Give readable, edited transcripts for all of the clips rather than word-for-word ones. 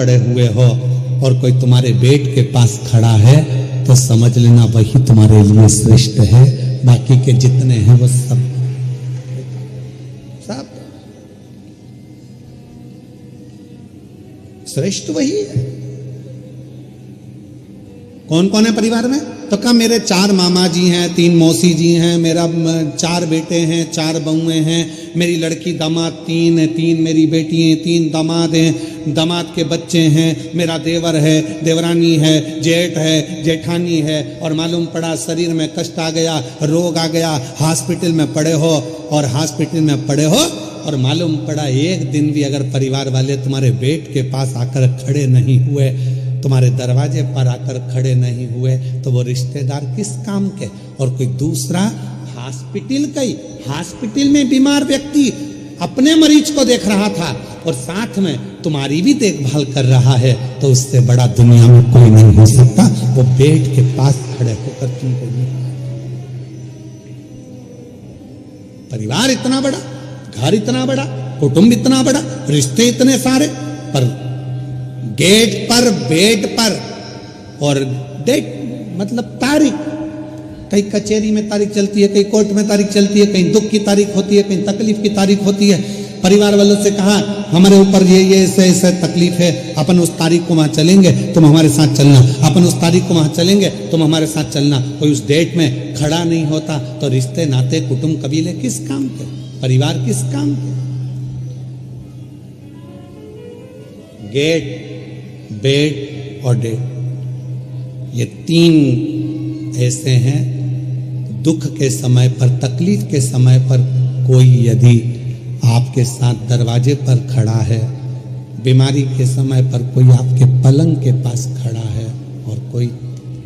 पड़े हुए हो और कोई तुम्हारे बेड के पास खड़ा है तो समझ लेना वही तुम्हारे लिए श्रेष्ठ है, बाकी के जितने हैं वो सब श्रेष्ठ वही है। कौन कौन है परिवार में? तो कहा मेरे 4 मामा जी हैं, 3 मौसी जी हैं, मेरा 4 बेटे हैं, 4 बहुएं हैं, मेरी लड़की दामाद 3 है, 3 मेरी बेटी हैं, 3 दामाद हैं, दामाद के बच्चे हैं, मेरा देवर है, देवरानी है, जेठ है, जेठानी है, और मालूम पड़ा शरीर में कष्ट आ गया, रोग आ गया, हॉस्पिटल में पड़े हो, और हॉस्पिटल में पड़े हो और मालूम पड़ा एक दिन भी अगर परिवार वाले तुम्हारे बेड के पास आकर खड़े नहीं हुए, तुम्हारे दरवाजे पर आकर खड़े नहीं हुए, तो वो रिश्तेदार किस काम के? और कोई दूसरा हॉस्पिटल में बीमार व्यक्ति अपने मरीज को देख रहा था और साथ में तुम्हारी भी देखभाल कर रहा है, तो उससे बड़ा दुनिया में कोई नहीं हो सकता। वो बेड के पास खड़े होकर तुमको परिवार इतना बड़ा, घर इतना बड़ा, कुटुंब इतना बड़ा, रिश्ते इतने सारे, पर गेट पर, बेड पर और डेट मतलब तारीख, कहीं कचहरी में तारीख चलती है, कहीं कोर्ट में तारीख चलती है, कहीं दुख की तारीख होती है, कहीं तकलीफ की तारीख होती है। परिवार वालों से कहा हमारे ऊपर ये ऐसे तकलीफ है, अपन उस तारीख को वहां चलेंगे, तुम हमारे साथ चलना, अपन उस तारीख को वहां चलेंगे, तुम हमारे साथ चलना। कोई उस डेट में खड़ा नहीं होता तो रिश्ते नाते कुटुंब कबीले किस काम के, परिवार किस काम के? गेट, बेड और डेट, ये 3 ऐसे हैं। दुख के समय पर, तकलीफ के समय पर कोई यदि आपके साथ दरवाजे पर खड़ा है, बीमारी के समय पर कोई आपके पलंग के पास खड़ा है और कोई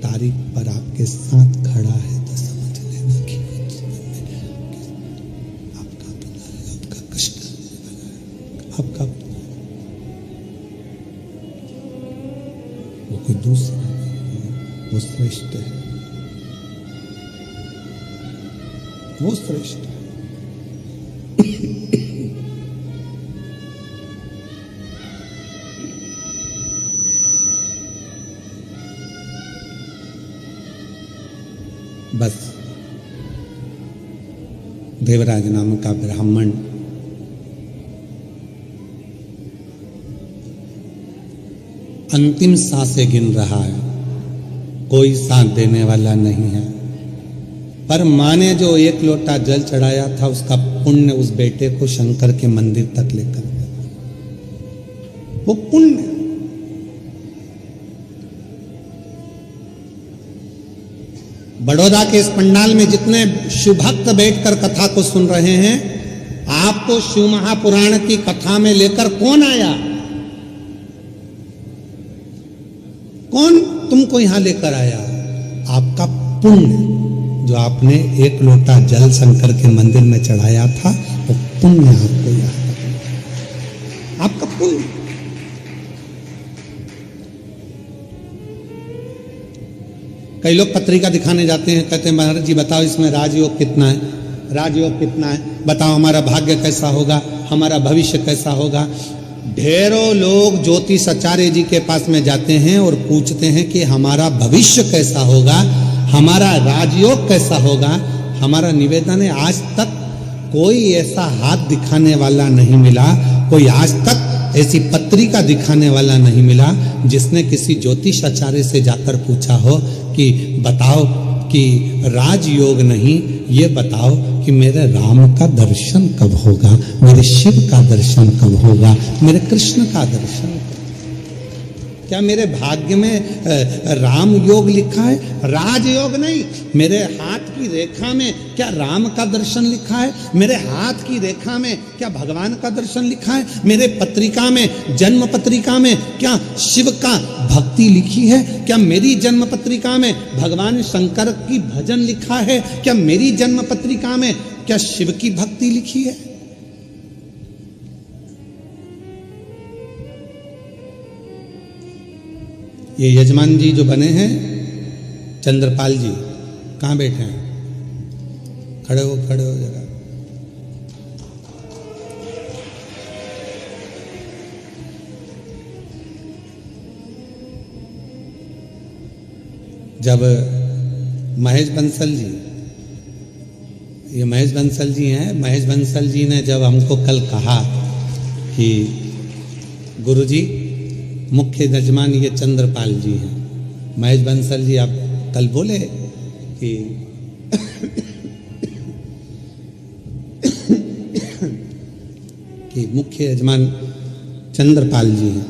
तारीख पर आपके साथ खड़ा है, तो समझ लेना कि आपका अपना है, आपका कष्ट है, आपका वो कोई दूसरा नहीं है, वो श्रेष्ठ है, वो श्रेष्ठ है। बस देवराज नाम का ब्राह्मण अंतिम सांसें गिन रहा है, कोई साथ देने वाला नहीं है, पर माँ ने जो 1 लोटा जल चढ़ाया था उसका पुण्य उस बेटे को शंकर के मंदिर तक लेकर गया। वो पुण्य बड़ौदा के इस पंडाल में जितने शिव भक्त बैठकर कथा को सुन रहे हैं, आपको शिव महापुराण की कथा में लेकर कौन आया? कौन तुमको यहां लेकर आया? आपका पुण्य, जो आपने 1 लोटा जल शंकर के मंदिर में चढ़ाया था, वो पुण्य आपको यहां, आपका पुण्य। कई लोग पत्रिका दिखाने जाते हैं, कहते हैं महाराज जी बताओ इसमें राजयोग कितना है, राजयोग कितना है, बताओ हमारा भाग्य कैसा होगा, हमारा भविष्य कैसा होगा। ढेरों लोग ज्योतिषाचार्य जी के पास में जाते हैं और पूछते हैं कि हमारा भविष्य कैसा होगा, हमारा राजयोग कैसा होगा। हमारा निवेदन है, आज तक कोई ऐसा हाथ दिखाने वाला नहीं मिला, कोई आज तक ऐसी पत्रिका दिखाने वाला नहीं मिला जिसने किसी ज्योतिषाचार्य से जाकर पूछा हो कि बताओ कि राजयोग नहीं, ये बताओ कि मेरे राम का दर्शन कब होगा, मेरे शिव का दर्शन कब होगा, मेरे कृष्ण का दर्शन कब? क्या मेरे भाग्य में राम योग लिखा है? राजयोग नहीं। मेरे हाथ की रेखा में क्या राम का दर्शन लिखा है? मेरे हाथ की रेखा में क्या भगवान का दर्शन लिखा है? मेरे पत्रिका में, जन्म पत्रिका में क्या शिव का भक्ति लिखी है? क्या मेरी जन्म पत्रिका में भगवान शंकर की भजन लिखा है? क्या मेरी जन्म पत्रिका में क्या शिव की भक्ति लिखी है? ये यजमान जी जो बने हैं, चंद्रपाल जी, कहाँ बैठे हैं? खड़े हो जरा। जब महेश बंसल जी, ये महेश बंसल जी हैं, महेश बंसल जी ने जब हमको कल कहा कि गुरुजी मुख्य यजमान ये चंद्रपाल जी हैं, महेश बंसल जी आप कल बोले कि कि मुख्य यजमान चंद्रपाल जी हैं।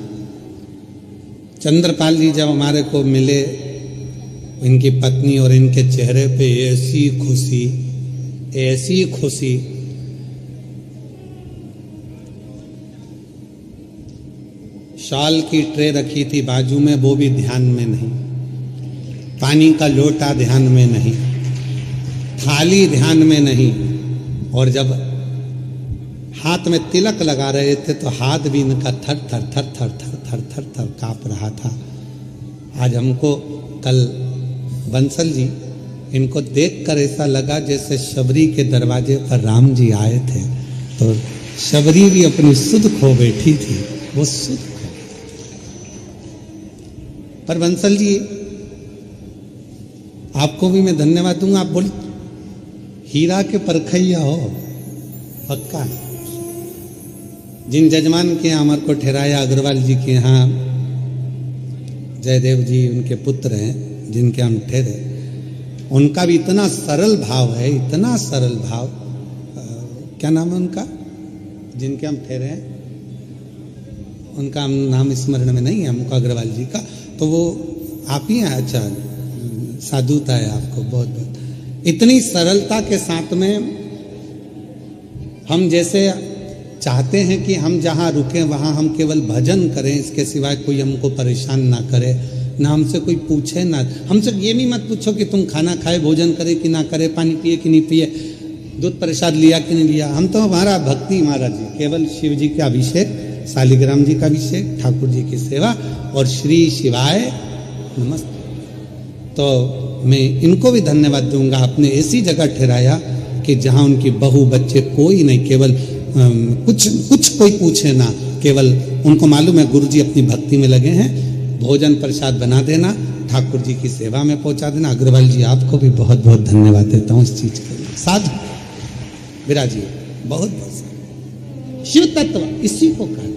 चंद्रपाल जी जब हमारे को मिले, इनकी पत्नी और इनके चेहरे पे ऐसी खुशी, ऐसी खुशी, शॉल की ट्रे रखी थी बाजू में, वो भी ध्यान में नहीं, पानी का लोटा ध्यान में नहीं, थाली ध्यान में नहीं, और जब हाथ में तिलक लगा रहे थे तो हाथ भी इनका थर थर थर थर थर थर थर थर कांप रहा था। आज हमको कल बंसल जी, इनको देखकर ऐसा लगा जैसे शबरी के दरवाजे पर राम जी आए थे, तो शबरी भी अपनी सुध खो बैठी थी, वो सुध खो। पर बंसल जी आपको भी मैं धन्यवाद दूंगा, आप बोल हीरा के परखैया हो पक्का। जिन जजमान के यहाँ हमारे को ठहराया, अग्रवाल जी के यहाँ जयदेव जी उनके पुत्र हैं जिनके हम ठहरे, उनका भी इतना सरल भाव है, इतना सरल भाव। क्या नाम है उनका जिनके हम ठहरे हैं, उनका नाम स्मरण में नहीं है हमको, अग्रवाल जी का, तो वो आप ही हैं। अच्छा, साधुता है आपको बहुत बहुत। इतनी सरलता के साथ में हम जैसे चाहते हैं कि हम जहाँ रुके वहाँ हम केवल भजन करें, इसके सिवाय कोई हमको परेशान ना करे, ना हमसे कोई पूछे, ना हमसे ये भी मत पूछो कि तुम खाना खाए, भोजन करे कि ना करे, पानी पिए कि नहीं पिए, दूध प्रसाद लिया कि नहीं लिया। हम तो हमारा भक्ति महाराज जी, केवल शिव जी का अभिषेक, शालिग्राम जी का अभिषेक, ठाकुर जी की सेवा और श्री शिवाय नमस्ते। तो मैं इनको भी धन्यवाद दूंगा, आपने ऐसी जगह ठहराया कि जहाँ उनकी बहू बच्चे कोई नहीं, केवल कुछ कोई पूछे ना, केवल उनको मालूम है गुरु जी अपनी भक्ति में लगे हैं, भोजन प्रसाद बना देना, ठाकुर जी की सेवा में पहुंचा देना। अग्रवाल जी आपको भी बहुत बहुत धन्यवाद देता हूँ इस चीज के लिए। साधु विराजी बहुत बहुत शिव तत्व इसी को कहते हैं।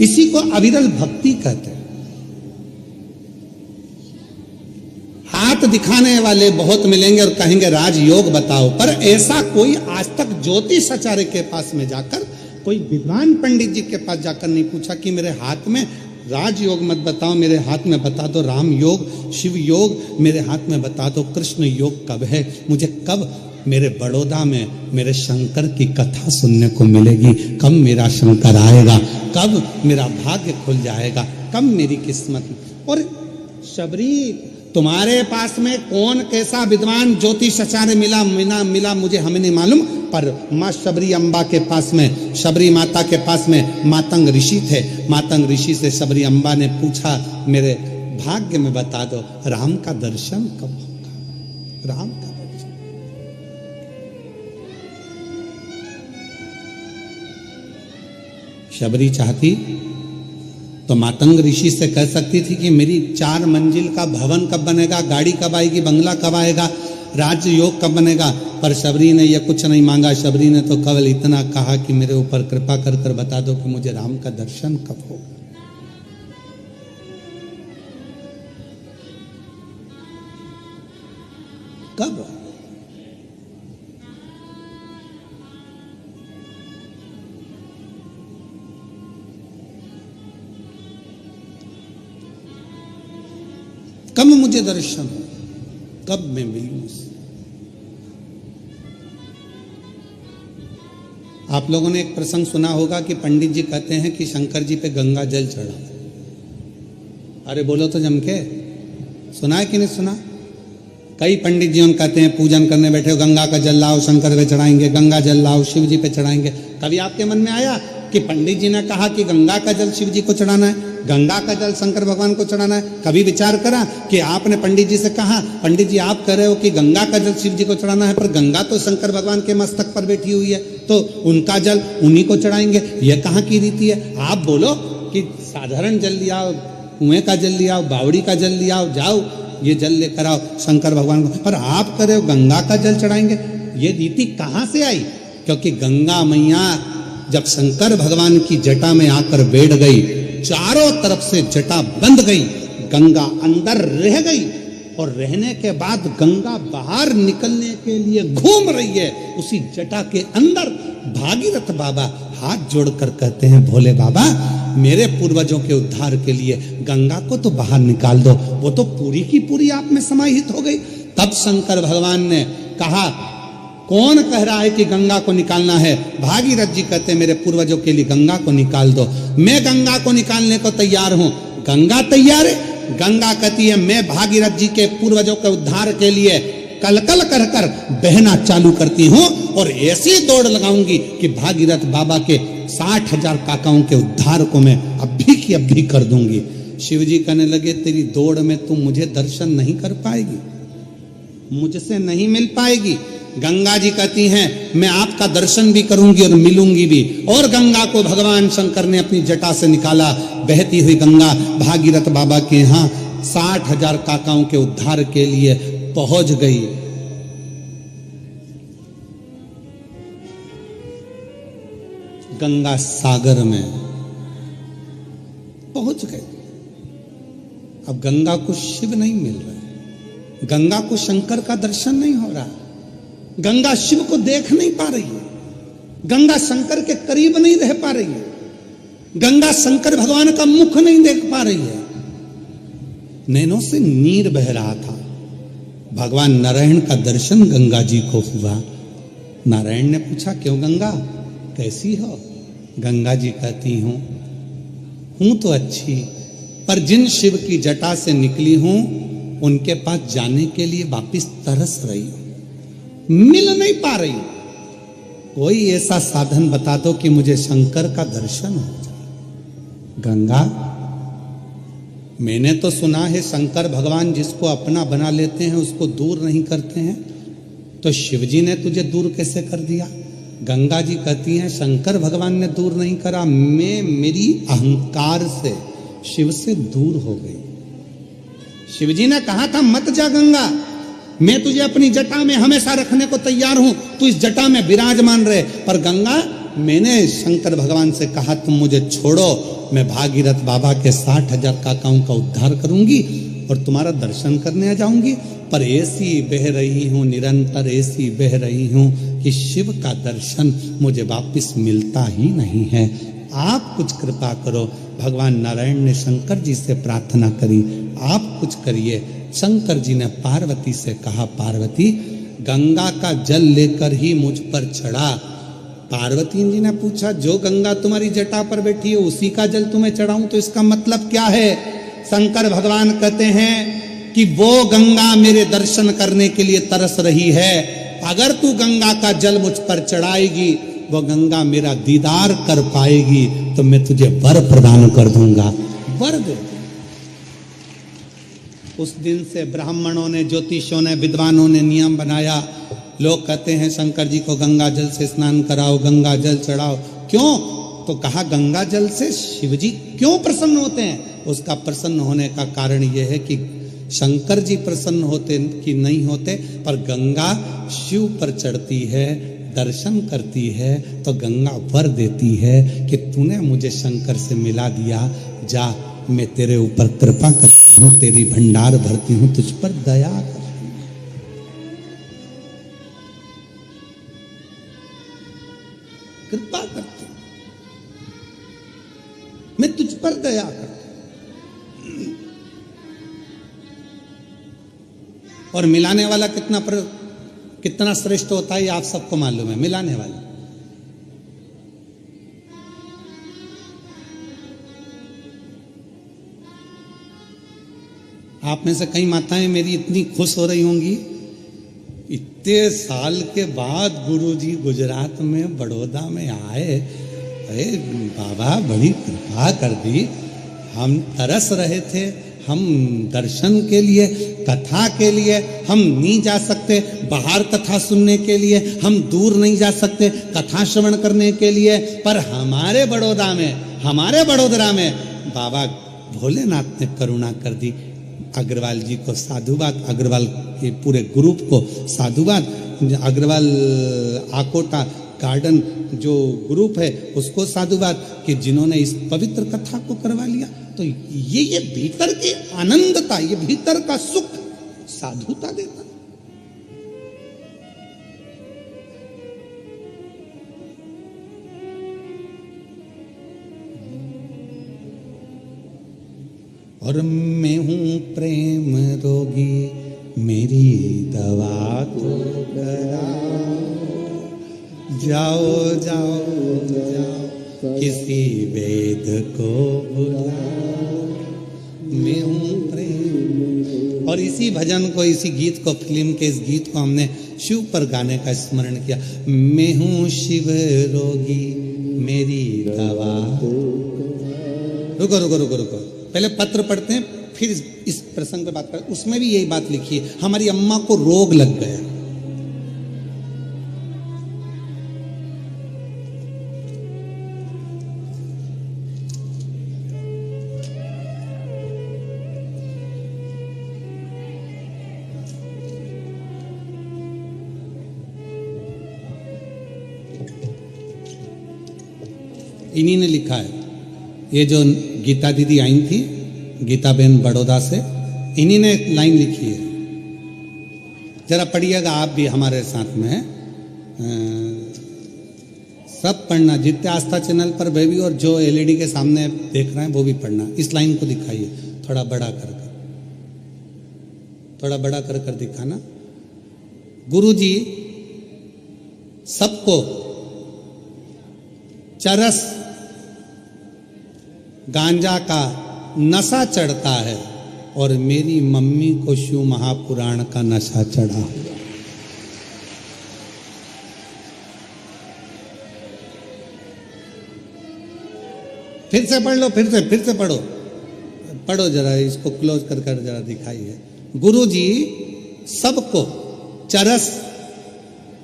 इसी को अविरल भक्ति कहते हैं। हाथ दिखाने वाले बहुत मिलेंगे और कहेंगे राजयोग बताओ, पर ऐसा कोई आज तक ज्योतिष आचार्य के पास में जाकर, कोई विद्वान पंडित जी के पास जाकर नहीं पूछा कि मेरे हाथ में राजयोग मत बताओ, मेरे हाथ में बता दो राम योग, शिव योग, मेरे हाथ में बता दो कृष्ण योग कब है, मुझे कब मेरे बड़ौदा में मेरे शंकर की कथा सुनने को मिलेगी, कब मेरा शंकर आएगा, कब मेरा भाग्य खुल जाएगा, कब मेरी किस्मत। और शबरी तुम्हारे पास में कौन कैसा विद्वान ज्योतिष आचार्य मिला मुझे हमें नहीं मालूम, पर माँ शबरी अम्बा के पास में, शबरी माता के पास में मातंग ऋषि थे। मातंग ऋषि से शबरी अम्बा ने पूछा मेरे भाग्य में बता दो राम का दर्शन कब होगा, राम का दर्शन। शबरी चाहती तो मातंग ऋषि से कह सकती थी कि मेरी 4 मंजिल का भवन कब बनेगा, गाड़ी कब आएगी, बंगला कब आएगा, राज्य योग कब बनेगा, पर शबरी ने यह कुछ नहीं मांगा। शबरी ने तो केवल इतना कहा कि मेरे ऊपर कृपा कर कर बता दो कि मुझे राम का दर्शन कब होगा। कब? कब मुझे दर्शन हो, कब मैं मिलूं। आप लोगों ने एक प्रसंग सुना होगा कि पंडित जी कहते हैं कि शंकर जी पे गंगा जल चढ़ा। अरे बोलो तो जम के, सुना है कि नहीं सुना? कई पंडित जी कहते हैं पूजन करने बैठे हो गंगा का जल लाओ शंकर पे चढ़ाएंगे, गंगा जल लाओ शिव जी पे चढ़ाएंगे। कभी आपके मन में आया कि पंडित जी ने कहा कि गंगा का जल शिव जी को चढ़ाना है, गंगा का जल शंकर भगवान को चढ़ाना है। कभी विचार करा कि आपने पंडित जी से कहा, पंडित जी आप कह रहे हो कि गंगा का जल शिव जी को चढ़ाना है, पर गंगा तो शंकर भगवान के मस्तक पर बैठी हुई है, तो उनका जल उन्हीं को चढ़ाएंगे, यह कहाँ की रीति है? आप बोलो कि साधारण जल लिया, कुएं का जल लिया, बावड़ी का जल लिया, जाओ ये जल लेकर आओ शंकर भगवान को, पर आप कह रहे हो गंगा का जल चढ़ाएंगे। ये रीति कहाँ से आई? क्योंकि गंगा मैया जब शंकर भगवान की जटा में आकर बैठ गई, चारों तरफ से जटा बंद गई, गंगा अंदर रह गई, और रहने के बाद गंगा बाहर निकलने के लिए घूम रही है उसी जटा के अंदर। भागीरथ बाबा हाथ जोड़कर कहते हैं, भोले बाबा मेरे पूर्वजों के उद्धार के लिए गंगा को तो बाहर निकाल दो, वो तो पूरी की पूरी आप में समाहित हो गई। तब शंकर भगवान ने कहा, कौन कह रहा है कि गंगा को निकालना है? भागीरथ जी कहते हैं, मेरे पूर्वजों के लिए गंगा को निकाल दो, मैं गंगा को निकालने को तैयार हूं। गंगा तैयार है? गंगा कहती है, मैं भागीरथ जी के पूर्वजों के उद्धार के लिए कलकल कर कर बहना चालू करती हूं, और ऐसी दौड़ लगाऊंगी कि भागीरथ बाबा के 60,000 काकाओं के उद्धार को मैं अभी की अभी कर दूंगी। शिव जी कहने लगे, तेरी दौड़ में तुम मुझे दर्शन नहीं कर पाएगी, मुझसे नहीं मिल पाएगी। गंगा जी कहती हैं, मैं आपका दर्शन भी करूंगी और मिलूंगी भी। और गंगा को भगवान शंकर ने अपनी जटा से निकाला। बहती हुई गंगा भागीरथ बाबा के यहाँ 60,000 काकाओं के उद्धार के लिए पहुंच गई। गंगा सागर में पहुंच गए। अब गंगा को शिव नहीं मिल रहा, गंगा को शंकर का दर्शन नहीं हो रहा, गंगा शिव को देख नहीं पा रही है, गंगा शंकर के करीब नहीं रह पा रही है, गंगा शंकर भगवान का मुख नहीं देख पा रही है। नैनों से नीर बह रहा था। भगवान नारायण का दर्शन गंगा जी को हुआ। नारायण ने पूछा, क्यों गंगा कैसी हो? गंगा जी कहती हूं तो अच्छी, पर जिन शिव की जटा से निकली हूं उनके पास जाने के लिए वापिस तरस रही हूं, मिल नहीं पा रही। कोई ऐसा साधन बता दो कि मुझे शंकर का दर्शन हो जाए। गंगा, मैंने तो सुना है शंकर भगवान जिसको अपना बना लेते हैं उसको दूर नहीं करते हैं, तो शिवजी ने तुझे दूर कैसे कर दिया? गंगा जी कहती हैं, शंकर भगवान ने दूर नहीं करा, मैं मेरी अहंकार से शिव से दूर हो गई। शिवजी ने कहा था, मत जा गंगा, मैं तुझे अपनी जटा में हमेशा रखने को तैयार हूं, तू इस जटा में विराजमान रहे। पर गंगा, मैंने शंकर भगवान से कहा, तुम मुझे छोड़ो, मैं भागीरथ बाबा के 60,000 काकाओं का उद्धार करूंगी और तुम्हारा दर्शन करने आ जाऊंगी। पर ऐसी बह रही हूं, निरंतर ऐसी बह रही हूं कि शिव का दर्शन मुझे वापिस मिलता ही नहीं है। आप कुछ कृपा करो। भगवान नारायण ने शंकर जी से प्रार्थना करी, आप कुछ करिए। शंकर जी ने पार्वती से कहा, पार्वती गंगा का जल लेकर ही मुझ पर चढ़ा। पार्वती जी ने पूछा, जो गंगा तुम्हारी जटा पर बैठी है उसी का जल तुम्हें चढ़ाऊं, तो इसका मतलब क्या है? शंकर भगवान कहते हैं कि वो गंगा मेरे दर्शन करने के लिए तरस रही है। अगर तू गंगा का जल मुझ पर चढ़ाएगी, वो गंगा मेरा दीदार कर पाएगी, तो मैं तुझे वर प्रदान कर दूंगा। वर दे। उस दिन से ब्राह्मणों ने, ज्योतिषों ने, विद्वानों ने नियम बनाया। लोग कहते हैं शंकर जी को गंगा जल से स्नान कराओ, गंगा जल चढ़ाओ। क्यों? तो कहा, गंगा जल से शिव जी क्यों प्रसन्न होते हैं? उसका प्रसन्न होने का कारण यह है कि शंकर जी प्रसन्न होते कि नहीं होते, पर गंगा शिव पर चढ़ती है, दर्शन करती है, तो गंगा वर देती है कि तूने मुझे शंकर से मिला दिया, जा मैं तेरे ऊपर कृपा करती हूँ, तेरी भंडार भरती हूँ, तुझ पर दया करती हूँ। कृपा करती हूँ, मैं तुझ पर दया करती हूँ। और मिलाने वाला कितना श्रेष्ठ होता है, आप सबको मालूम है। मिलाने वाला आप में से कई माताएं मेरी इतनी खुश हो रही होंगी, इतने साल के बाद गुरुजी गुजरात में बड़ौदा में आए, अरे बाबा बड़ी कृपा कर दी, हम तरस रहे थे, हम दर्शन के लिए, कथा के लिए हम नहीं जा सकते, बाहर कथा सुनने के लिए हम दूर नहीं जा सकते, कथा श्रवण करने के लिए, पर हमारे बड़ोदरा में बाबा भोलेनाथ ने करुणा कर दी। अग्रवाल जी को साधुवाद, अग्रवाल के पूरे ग्रुप को साधुवाद, अग्रवाल आकोटा गार्डन जो ग्रुप है उसको साधुवाद कि जिन्होंने इस पवित्र कथा को करवा लिया। तो ये भीतर की आनंदता, ये भीतर का सुख साधुता देता। और मैं हूं प्रेम रोगी, मेरी दवा तो करा, जाओ जाओ जाओ किसी वेद को बुलाओ, मैं हूं प्रेम। और इसी भजन को, इसी गीत को, फिल्म के इस गीत को हमने शिव पर गाने का स्मरण किया। मैं हूं शिव रोगी, मेरी दवा। रुको रुको रुको रुको, पहले पत्र पढ़ते हैं, फिर इस प्रसंग पे बात करते। उसमें भी यही बात लिखी है, हमारी अम्मा को रोग लग गया। इन्हीं ने लिखा है, ये जो गीता दीदी आई थी, गीता बहन बड़ौदा से, इन्हीं ने लाइन लिखी है, जरा पढ़िएगा आप भी हमारे साथ में। सब पढ़ना, जितने आस्था चैनल पर बेबी और जो एलईडी के सामने देख रहे हैं वो भी पढ़ना। इस लाइन को दिखाइए, थोड़ा बड़ा कर कर, थोड़ा बड़ा कर कर दिखाना। गुरु जी सबको चरस गांजा का नशा चढ़ता है और मेरी मम्मी को शिव महापुराण का नशा चढ़ा। फिर से पढ़ लो, फिर से पढ़ो, पढ़ो जरा, इसको क्लोज कर कर जरा दिखाइए। गुरु जी सबको चरस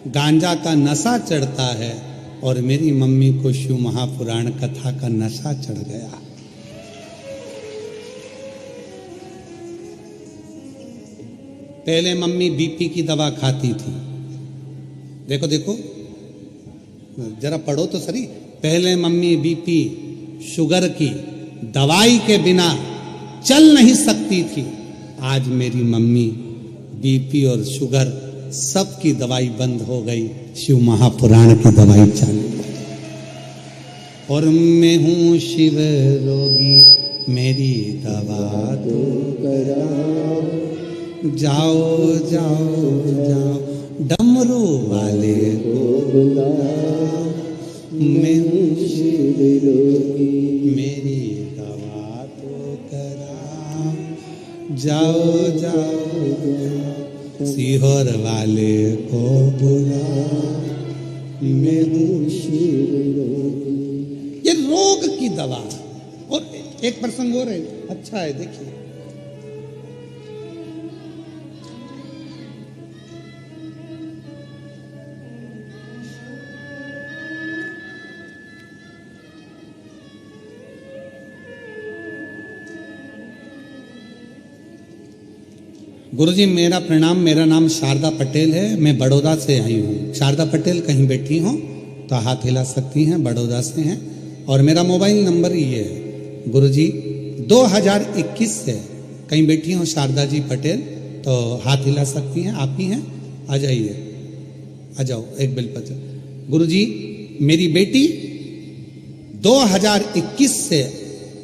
गांजा का नशा चढ़ता है और मेरी मम्मी को शिव महापुराण कथा का नशा चढ़ गया। पहले मम्मी बीपी की दवा खाती थी, देखो देखो जरा पढ़ो तो सही। पहले मम्मी बीपी शुगर की दवाई के बिना चल नहीं सकती थी, आज मेरी मम्मी बीपी और शुगर सबकी दवाई बंद हो गई, शिव महापुराण की दवाई चालू। और मैं हूं शिव रोगी, मेरी दवा तो कराओ, जाओ जाओ जाओ डमरू वाले को बुलाओ, मैं हूं शिव रोगी, मेरी दवा तो कराओ, जाओ जाओ जाओ सीहोर वाले को बुलाओ, मैं हूं शिव रोगी। ये रोग की दवा। और एक प्रसंग और है, अच्छा है, देखिए। गुरुजी मेरा प्रणाम, मेरा नाम शारदा पटेल है, मैं बड़ौदा से आई हूँ। शारदा पटेल कहीं बैठी हो तो हाथ हिला सकती हैं, बड़ौदा से हैं। और मेरा मोबाइल नंबर ये है गुरुजी, 2021 से कहीं बैठी हो शारदा जी पटेल तो हाथ हिला सकती हैं, आप ही हैं, आ जाइए, आ जाओ एक बेलपत्र। गुरुजी मेरी बेटी 2021 से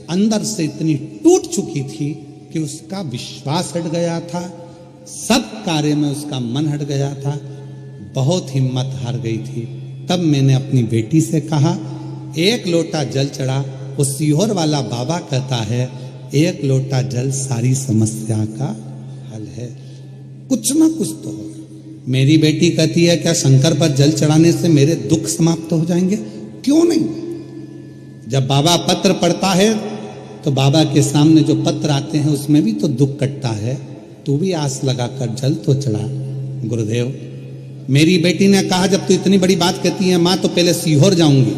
अंदर से इतनी टूट चुकी थी कि उसका विश्वास हट गया था, सब कार्य में उसका मन हट गया था, बहुत हिम्मत हार गई थी। तब मैंने अपनी बेटी से कहा, एक लोटा जल चढ़ा। वो सीहोर वाला बाबा कहता है एक लोटा जल सारी समस्या का हल है, कुछ ना कुछ तो हो। मेरी बेटी कहती है क्या शंकर पर जल चढ़ाने से मेरे दुख समाप्त हो जाएंगे? क्यों नहीं। जब बाबा पत्र पढ़ता है तो बाबा के सामने जो पत्र आते हैं उसमें भी तो दुख कटता है। तू भी आस लगाकर जल तो चढ़ा। गुरुदेव, मेरी बेटी ने कहा जब तू इतनी बड़ी बात कहती है माँ, तो पहले सीहोर जाऊंगी,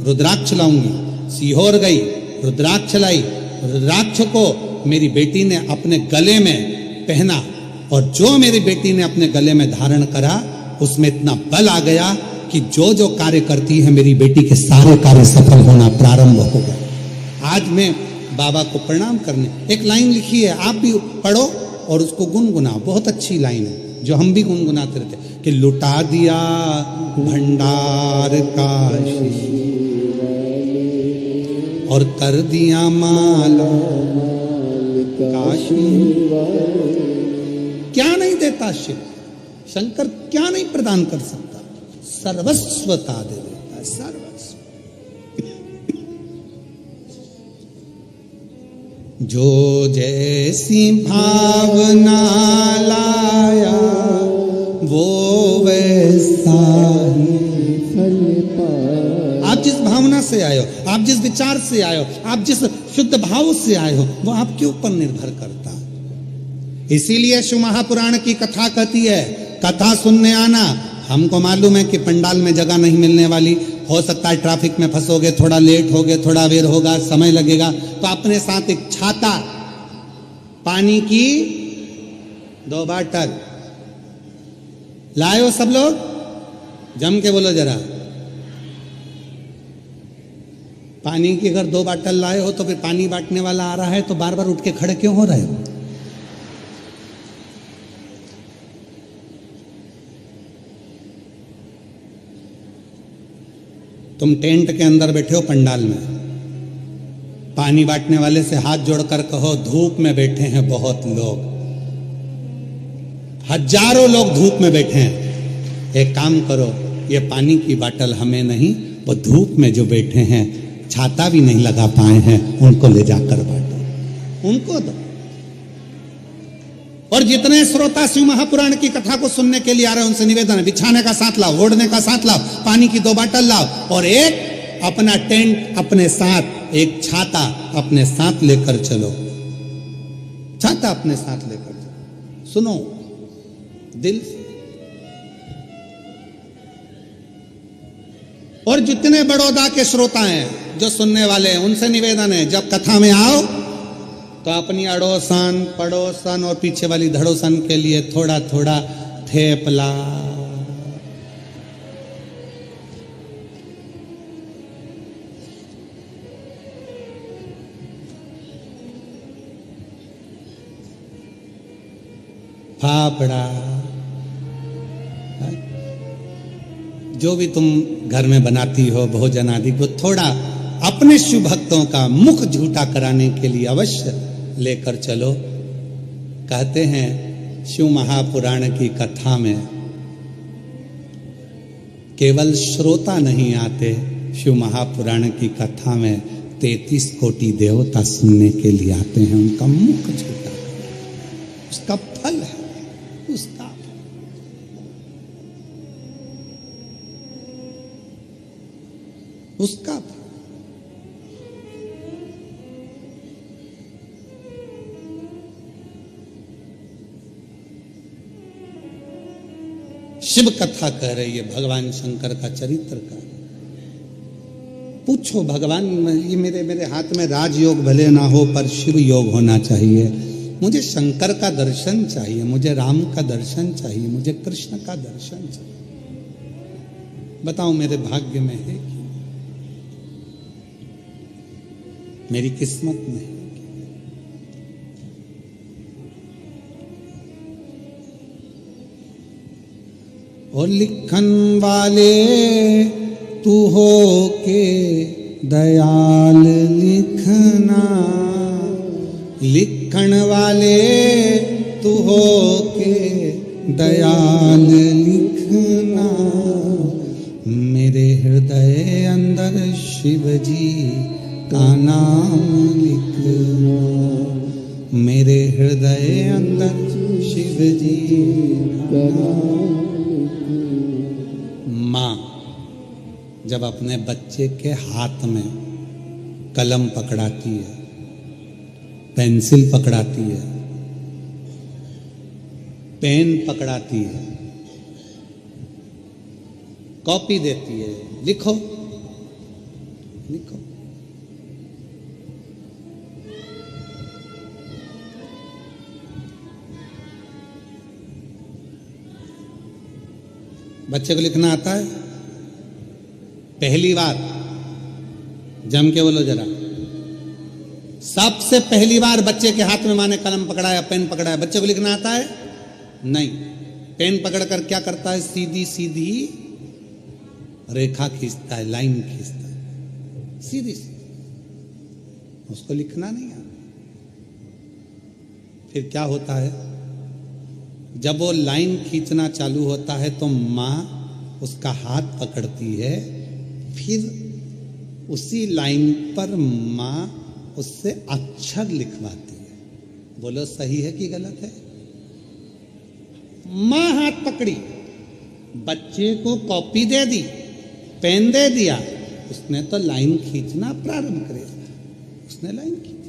रुद्राक्ष लाऊंगी। सीहोर गई, रुद्राक्ष लाई। रुद्राक्ष को मेरी बेटी ने अपने गले में पहना, और जो मेरी बेटी ने अपने गले में धारण करा उसमें इतना बल आ गया कि जो जो कार्य करती है मेरी बेटी के सारे कार्य सफल होना प्रारंभ हो गए। आज मैं बाबा को प्रणाम करने, एक लाइन लिखी है, आप भी पढ़ो और उसको गुनगुनाओ। बहुत अच्छी लाइन है जो हम भी गुनगुनाते रहते कि लुटा दिया भंडार काशी और कर दिया माल काशी। क्या नहीं देता शिव शंकर, क्या नहीं प्रदान कर सकता? सर्वस्वता दे देता है, सर्वस्व। जो जैसी भावना लाया वो वैसा ही फल पाया। आप जिस भावना से आए हो, आप जिस विचार से आए हो, आप जिस शुद्ध भाव से आए हो, वो आपके ऊपर निर्भर करता है। इसीलिए शिव महापुराण की कथा कहती है, कथा सुनने आना। हमको मालूम है कि पंडाल में जगह नहीं मिलने वाली, हो सकता है ट्रैफिक में फंसोगे, थोड़ा लेट होगे, थोड़ा देर होगा, समय लगेगा, तो अपने साथ एक छाता, पानी की 2 बाटल लाए हो। सब लोग जम के बोलो जरा, पानी की अगर 2 बाटल लाए हो तो फिर पानी बांटने वाला आ रहा है तो बार बार उठ के खड़े क्यों हो रहे हो? तुम टेंट के अंदर बैठे हो पंडाल में, पानी बांटने वाले से हाथ जोड़कर कहो, धूप में बैठे हैं बहुत लोग, हजारों लोग धूप में बैठे हैं, एक काम करो, ये पानी की बाटल हमें नहीं, वो धूप में जो बैठे हैं, छाता भी नहीं लगा पाए हैं, उनको ले जाकर बांटो, उनको दो। और जितने श्रोता शिव महापुराण की कथा को सुनने के लिए आ रहे हैं उनसे निवेदन है, बिछाने का साथ लाओ, ओढ़ने का साथ लाओ, पानी की 2 बाटल लाओ, और एक अपना टेंट अपने साथ, एक छाता अपने साथ लेकर चलो, छाता अपने साथ लेकर चलो। सुनो दिल से। और जितने बड़ौदा के श्रोता हैं जो सुनने वाले हैं उनसे निवेदन है, जब कथा में आओ तो अपनी अड़ोसन पड़ोसन और पीछे वाली धड़ोसन के लिए थोड़ा थोड़ा थेपला, फाफड़ा, जो भी तुम घर में बनाती हो भोजन आदि को थोड़ा अपने शिव भक्तों का मुख झूठा कराने के लिए अवश्य लेकर चलो। कहते हैं शिव महापुराण की कथा में केवल श्रोता नहीं आते, शिव महापुराण की कथा में 33 कोटि देवता सुनने के लिए आते हैं। उनका मुख झूठा, उसका फल है, उसका फल। शिव कथा कह रही है भगवान शंकर का चरित्र का। पूछो भगवान, ये मेरे हाथ में राजयोग भले ना हो पर शिव योग होना चाहिए। मुझे शंकर का दर्शन चाहिए, मुझे राम का दर्शन चाहिए, मुझे कृष्ण का दर्शन चाहिए। बताओ मेरे भाग्य में है कि मेरी किस्मत में है? और लिखन वाले तू हो के दयाल लिखना, लिखन वाले तू हो के दयाल लिखना, मेरे हृदय अंदर शिव जी का नाम लिखना, मेरे हृदय अंदर शिव जी का नाम। माँ जब अपने बच्चे के हाथ में कलम पकड़ाती है पेंसिल पकड़ाती है, पेन पकड़ाती है, कॉपी देती है, लिखो लिखो। बच्चे को लिखना आता है? पहली बार जम के बोलो जरा, सबसे पहली बार बच्चे के हाथ में माँ ने कलम पकड़ा या पेन पकड़ा है, बच्चे को लिखना आता है? नहीं। पेन पकड़कर क्या करता है? सीधी सीधी रेखा खींचता है, लाइन खींचता है, सीधी सीधी। उसको लिखना नहीं आता। फिर क्या होता है? जब वो लाइन खींचना चालू होता है तो माँ उसका हाथ पकड़ती है, फिर उसी लाइन पर माँ उससे अक्षर लिखवाती है। बोलो सही है कि गलत है? माँ हाथ पकड़ी, बच्चे को कॉपी दे दी, पेन दे दिया, उसने तो लाइन खींचना प्रारंभ करे, उसने लाइन खींची।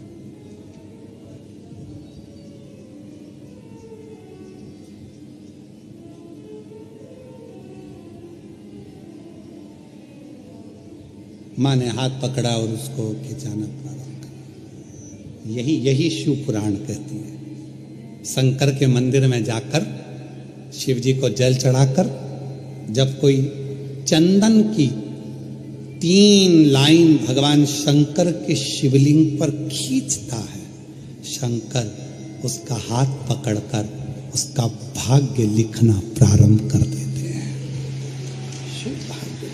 माँ ने हाथ पकड़ा और उसको खिंचाना प्रारंभ कर। यही शिव पुराण कहती है। शंकर के मंदिर में जाकर शिव जी को जल चढ़ाकर जब कोई चंदन की 3 लाइन भगवान शंकर के शिवलिंग पर खींचता है, शंकर उसका हाथ पकड़कर उसका भाग्य लिखना प्रारंभ कर देते हैं। शिव भाग्य।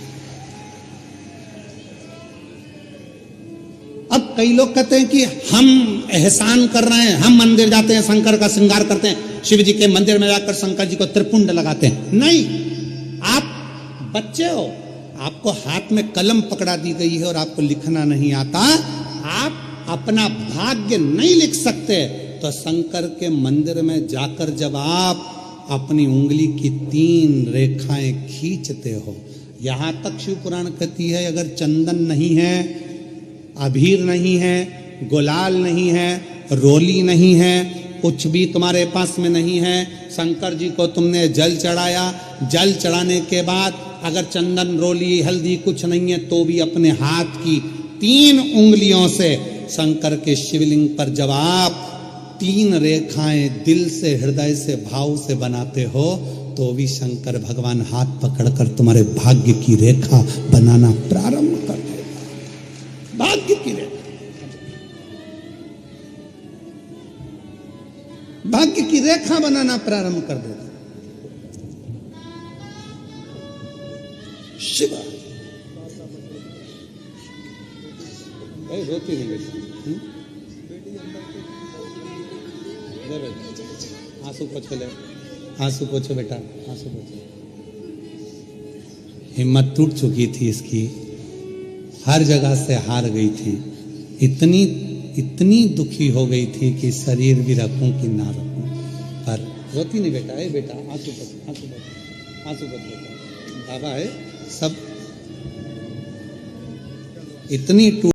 अब कई लोग कहते हैं कि हम एहसान कर रहे हैं, हम मंदिर जाते हैं, शंकर का श्रृंगार करते हैं, शिव जी के मंदिर में जाकर शंकर जी को त्रिपुंड लगाते हैं। नहीं, आप बच्चे हो, आपको हाथ में कलम पकड़ा दी गई है और आपको लिखना नहीं आता, आप अपना भाग्य नहीं लिख सकते, तो शंकर के मंदिर में जाकर जब आप अपनी उंगली की 3 रेखाएं खींचते हो, यहां तक शिव पुराण कहती है अगर चंदन नहीं है, अबीर नहीं है, गुलाल नहीं है, रोली नहीं है, कुछ भी तुम्हारे पास में नहीं है, शंकर जी को तुमने जल चढ़ाया, जल चढ़ाने के बाद अगर चंदन रोली हल्दी कुछ नहीं है तो भी अपने हाथ की 3 उंगलियों से शंकर के शिवलिंग पर जब आप 3 रेखाएं दिल से, हृदय से, भाव से बनाते हो तो भी शंकर भगवान हाथ पकड़कर तुम्हारे भाग्य की रेखा बनाना प्रारंभ कर देगा। भाग्य की रेखा, भाग्य की रेखा बनाना प्रारंभ कर देगा। शिव रोती नहीं बेटा, आंसू पोछो, ले आंसू पोछो बेटा, आंसू पोछो। हिम्मत टूट चुकी थी इसकी, हर जगह से हार गई थी, इतनी दुखी हो गई थी कि शरीर भी रखूं कि ना रखूं, पर रोती नहीं बेटा। ए बेटा आंसू पोछो, आंसू पोछो, आंसू पोछो बेटा, बाबा है सब। इतनी टूट